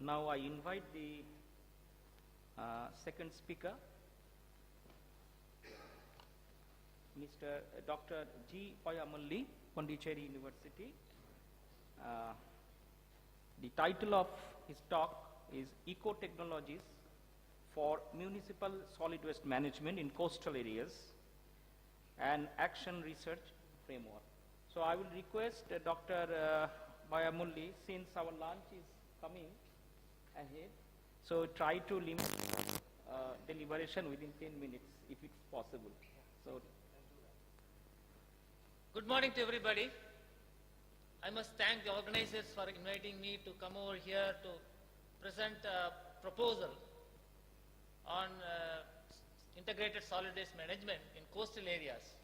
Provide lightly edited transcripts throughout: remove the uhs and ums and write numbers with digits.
Now I invite the second speaker, Mr. Dr. G. Poyamoli, Pondicherry University. The title of his talk is Eco-Technologies for Municipal Solid Waste Management in Coastal Areas and Action Research Framework. So I will request Dr. Poyamoli, since our lunch is coming ahead, so try to limit deliberation within 10 minutes if it's possible. So, good morning to everybody. I must thank the organizers for inviting me to come over here to present a proposal on integrated solid waste management in coastal areas.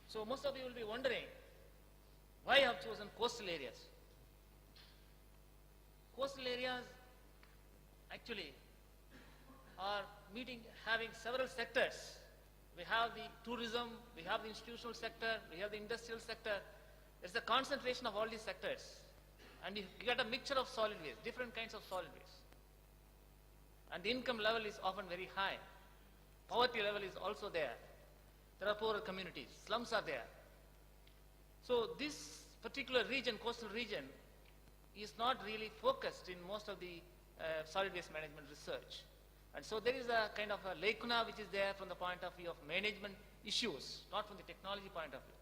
So most of you will be wondering why I have chosen coastal areas. Coastal areas actually are having several sectors. We have the tourism, we have the institutional sector, we have the industrial sector. It's the concentration of all these sectors. And you get a mixture of solid waste, different kinds of solid waste. And the income level is often very high. Poverty level is also there. There are poorer communities, slums are there. So this particular region, coastal region, is not really focused in most of the solid waste management research. And so there is a kind of a lacuna which is there from the point of view of management issues, not from the technology point of view.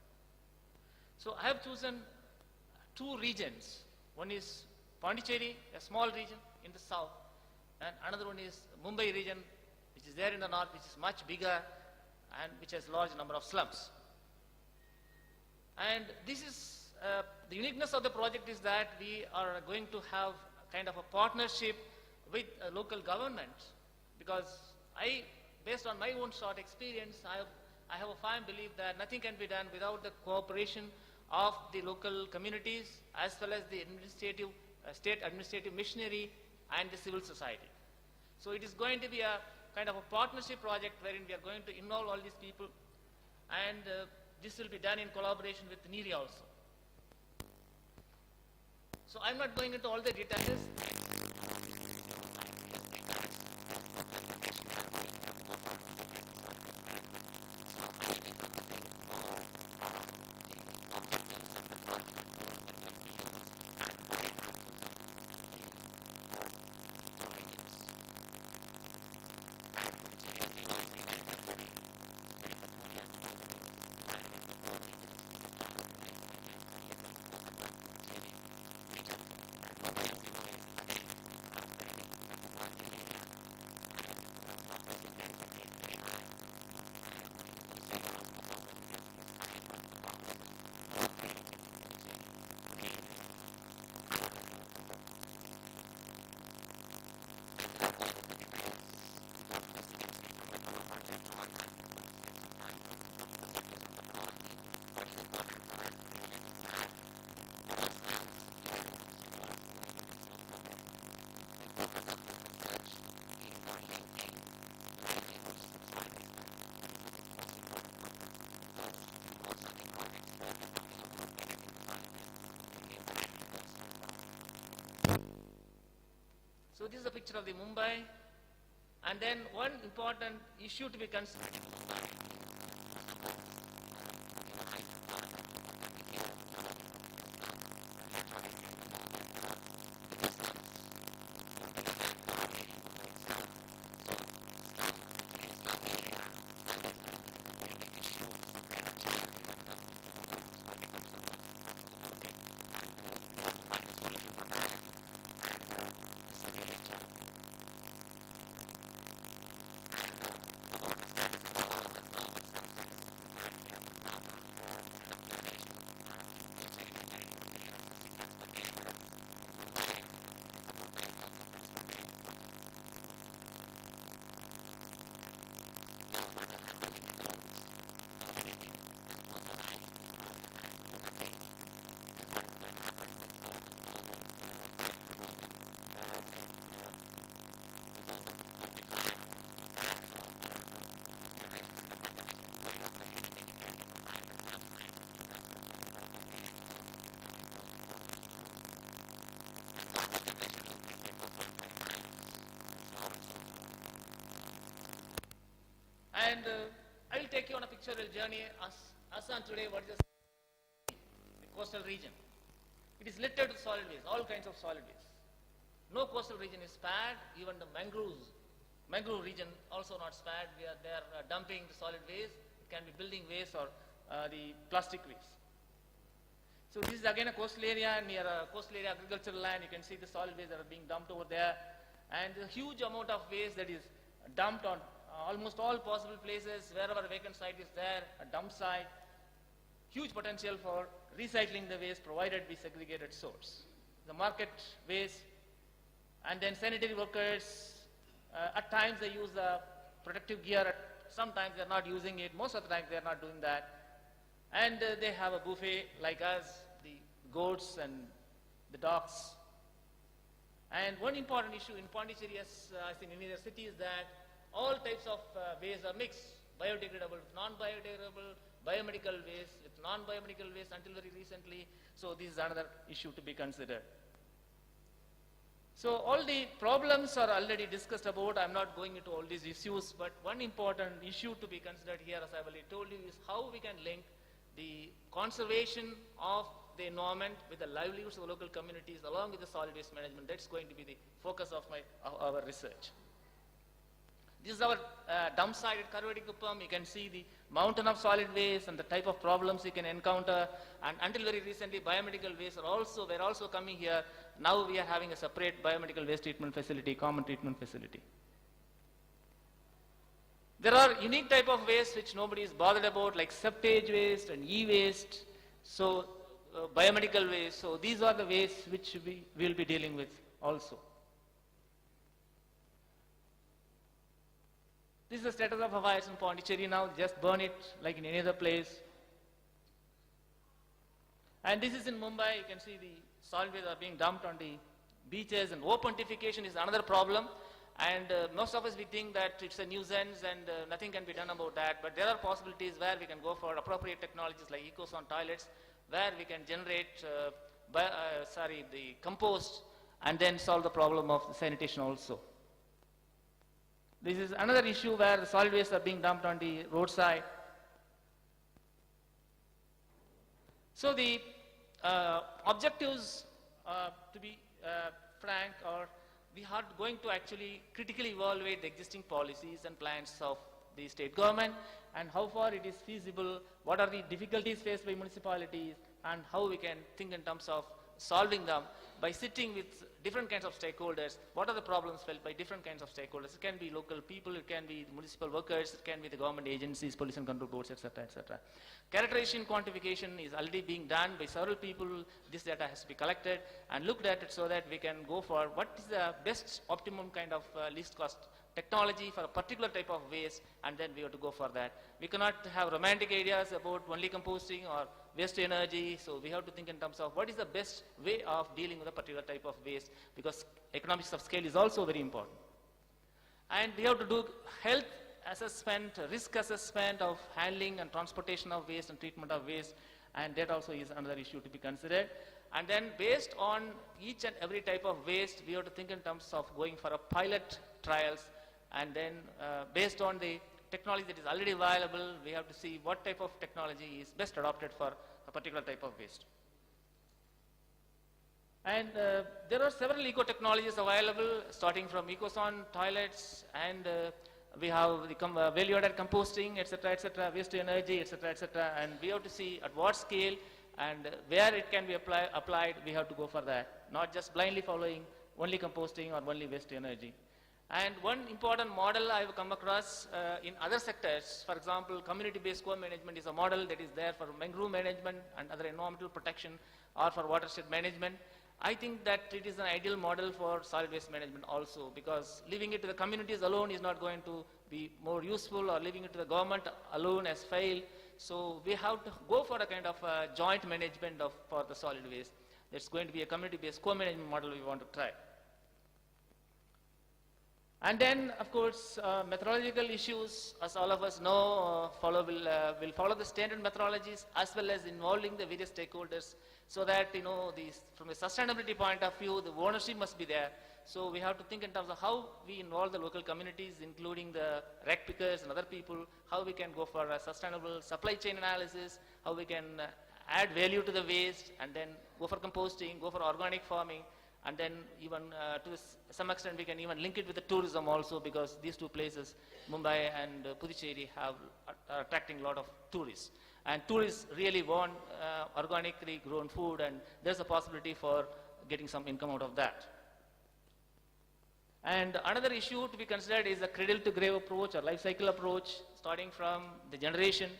So I have chosen two regions. One is Pondicherry, a small region in the south, and another one is Mumbai region, which is there in the north, which is much bigger and which has large number of slums. And this is the uniqueness of the project is that we are going to have kind of a partnership with local governments, because based on my own short experience, I have a firm belief that nothing can be done without the cooperation of the local communities as well as the state administrative machinery and the civil society. So it is going to be a kind of a partnership project wherein we are going to involve all these people, and this will be done in collaboration with NERI also. So I'm not going into all the details. So this is a picture of the Mumbai, and then one important issue to be considered. And I will take you on a pictorial journey as on today, what is the coastal region. It is littered with solid waste, all kinds of solid waste. No coastal region is spared, even the mangrove region also not spared. They are dumping the solid waste. It can be building waste or the plastic waste. So this is again a coastal area, and near a coastal area agricultural land, you can see the solid waste that are being dumped over there, and a huge amount of waste that is dumped on almost all possible places. Wherever a vacant site is there, a dump site, huge potential for recycling the waste provided we segregated source. The market waste, and then sanitary workers, at times they use the protective gear, sometimes they are not using it, most of the time they are not doing that. And they have a buffet like us, the goats and the dogs. And one important issue in Pondicherry, as in any other city, is that all types of waste are mixed, biodegradable with non-biodegradable, biomedical waste with non-biomedical waste until very recently. So this is another issue to be considered. So all the problems are already discussed about. I'm not going into all these issues, but one important issue to be considered here, as I've already told you, is how we can link the conservation of the environment with the livelihoods of the local communities along with the solid waste management. That's going to be the focus of our research. This is our dump site at Karvadikuppam. You can see the mountain of solid waste and the type of problems you can encounter. And until very recently, biomedical waste were also coming here. Now we are having a separate biomedical waste treatment facility, common treatment facility. There are unique type of waste which nobody is bothered about, like septage waste and e-waste, so biomedical waste. So these are the wastes which we will be dealing with also. This is the status of affairs in Pondicherry now. Just burn it like in any other place. And this is in Mumbai. You can see the solid waste are being dumped on the beaches, and opentification is another problem. And most of us, we think that it's a nuisance and nothing can be done about that. But there are possibilities where we can go for appropriate technologies like EcoSon toilets, where we can generate the compost and then solve the problem of the sanitation also. This is another issue where the solid waste are being dumped on the roadside. So the objectives, to be frank, are we are going to actually critically evaluate the existing policies and plans of the state government and how far it is feasible, what are the difficulties faced by municipalities, and how we can think in terms of solving them by sitting with different kinds of stakeholders. What are the problems felt by different kinds of stakeholders? It can be local people, it can be municipal workers, it can be the government agencies, pollution control boards, etc., etc. Characterization quantification is already being done by several people. This data has to be collected and looked at it so that we can go for what is the best optimum kind of least cost technology for a particular type of waste, and then we have to go for that. We cannot have romantic ideas about only composting or waste to energy, so we have to think in terms of what is the best way of dealing with a particular type of waste, because economics of scale is also very important. And we have to do health assessment, risk assessment of handling and transportation of waste and treatment of waste, and that also is another issue to be considered. And then based on each and every type of waste, we have to think in terms of going for a pilot trials, and then based on the technology that is already available, we have to see what type of technology is best adopted for a particular type of waste. And there are several eco-technologies available, starting from EcoSon toilets, and we have the value-added composting, etc., waste to energy, etc., and we have to see at what scale and where it can be applied. We have to go for that, not just blindly following only composting or only waste to energy. And one important model I have come across in other sectors, for example, community-based co-management is a model that is there for mangrove management and other environmental protection, or for watershed management. I think that it is an ideal model for solid waste management also, because leaving it to the communities alone is not going to be more useful, or leaving it to the government alone has failed. So we have to go for a kind of joint management for the solid waste. That's going to be a community-based co-management model we want to try. And then, of course, methodological issues, as all of us know, will follow the standard methodologies as well as involving the various stakeholders so that, from a sustainability point of view, the ownership must be there. So we have to think in terms of how we involve the local communities, including the rag pickers and other people, how we can go for a sustainable supply chain analysis, how we can add value to the waste, and then go for composting, go for organic farming, and then even some extent we can even link it with the tourism also, because these two places, Mumbai and Puducherry, are attracting a lot of tourists. And tourists really want organically grown food, and there's a possibility for getting some income out of that. And another issue to be considered is the cradle to grave approach or life cycle approach, starting from the generation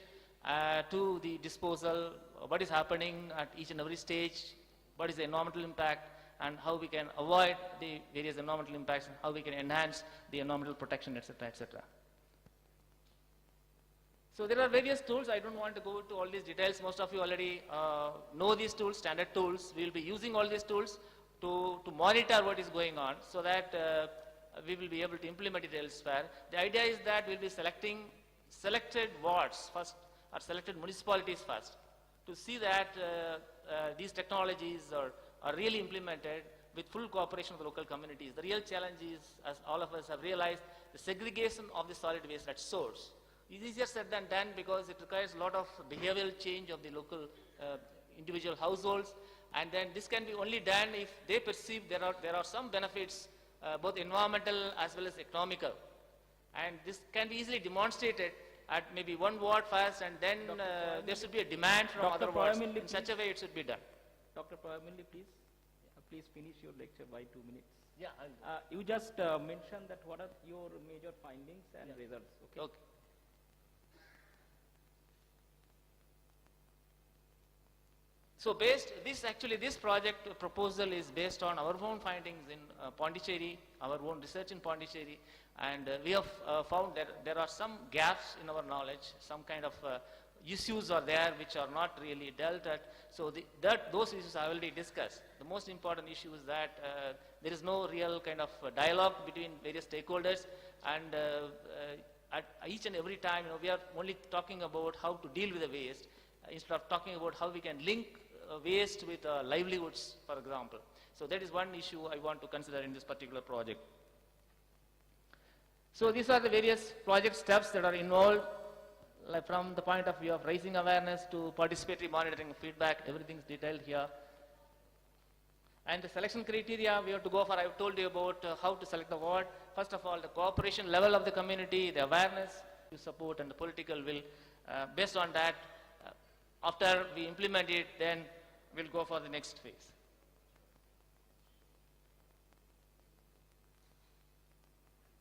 to the disposal, what is happening at each and every stage, what is the environmental impact, and how we can avoid the various environmental impacts, and how we can enhance the environmental protection, etc., etc. So there are various tools. I don't want to go into all these details. Most of you already know these tools, standard tools. We will be using all these tools to monitor what is going on, so that we will be able to implement it elsewhere. The idea is that we'll be selecting selected wards first, or selected municipalities first, to see that these technologies are really implemented with full cooperation of the local communities. The real challenge is, as all of us have realized, the segregation of the solid waste at source. It's easier said than done, because it requires a lot of behavioral change of the local individual households, and then this can be only done if they perceive there are some benefits, both environmental as well as economical. And this can be easily demonstrated at maybe one ward first, and then there should be a demand from Dr. other wards. Poyamoli, In such a way it should be done. Dr. Poyamoli, please. Please finish your lecture by 2 minutes. Yeah. You just mentioned that what are your major findings and results. Okay. Okay. So this project proposal is based on our own findings in Pondicherry, our own research in Pondicherry, and we have found that there are some gaps in our knowledge, some kind of issues are there which are not really dealt at. So those issues I already discussed. The most important issue is that there is no real kind of dialogue between various stakeholders, and at each and every time, we are only talking about how to deal with the waste, instead of talking about how we can link waste with livelihoods, for example. So that is one issue I want to consider in this particular project. So these are the various project steps that are involved, like from the point of view of raising awareness to participatory monitoring feedback. Everything is detailed here. And the selection criteria we have to go for, I have told you about how to select the ward. First of all, the cooperation level of the community, the awareness, to support, and the political will. Based on that, after we implement it, then we'll go for the next phase.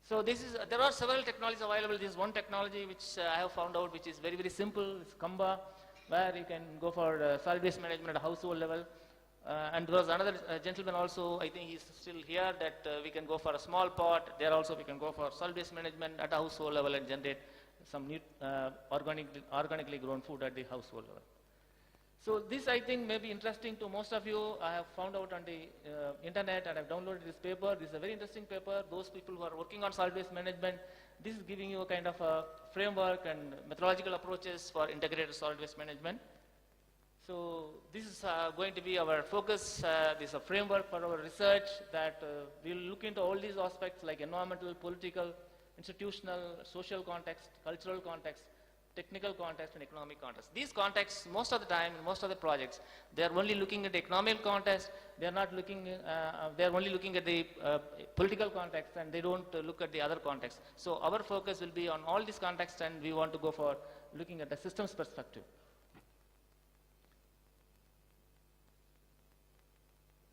So there are several technologies available. This is one technology which I have found out, which is very, very simple. It's Kamba, where you can go for solid waste management at a household level. And there was another gentleman also, I think he's still here, that we can go for a small pot. There also we can go for solid waste management at a household level and generate some new organically grown food at the household level. So this, I think, may be interesting to most of you. I have found out on the internet, and I've downloaded this paper. This is a very interesting paper. Those people who are working on solid waste management, this is giving you a kind of a framework and methodological approaches for integrated solid waste management. So this is going to be our focus. This is a framework for our research that we'll look into all these aspects like environmental, political, institutional, social context, cultural context, technical context, and economic context. These contexts, most of the time, in most of the projects, they are only looking at the economic context. They are not looking. They are only looking at the political context, and they don't look at the other context. So our focus will be on all these contexts, and we want to go for looking at the systems perspective.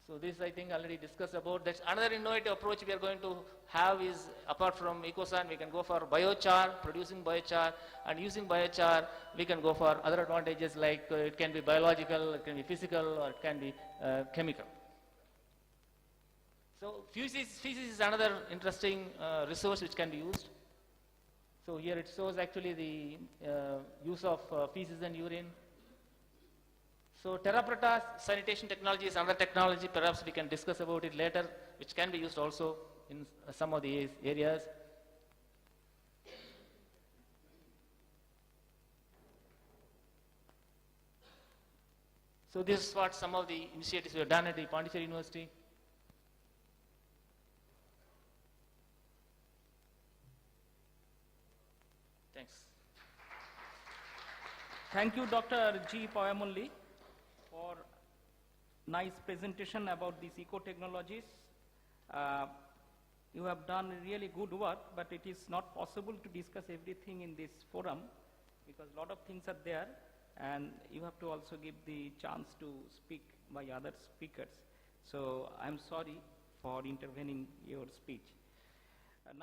So this, I think, already discussed about. That's another innovative approach we are going to have is, apart from ecosan, we can go for biochar, producing biochar, and using biochar, we can go for other advantages like it can be biological, it can be physical, or it can be chemical. So feces is another interesting resource which can be used. So here it shows actually the use of feces and urine. So terra preta sanitation technology is another technology. Perhaps we can discuss about it later, which can be used also. in some of the areas. So this is what some of the initiatives we have done at the Pondicherry University. Thanks. Thank you, Dr. G. Poyamoli, for nice presentation about these eco-technologies. You have done really good work, but it is not possible to discuss everything in this forum because a lot of things are there, and you have to also give the chance to speak by other speakers. So I'm sorry for intervening your speech. Now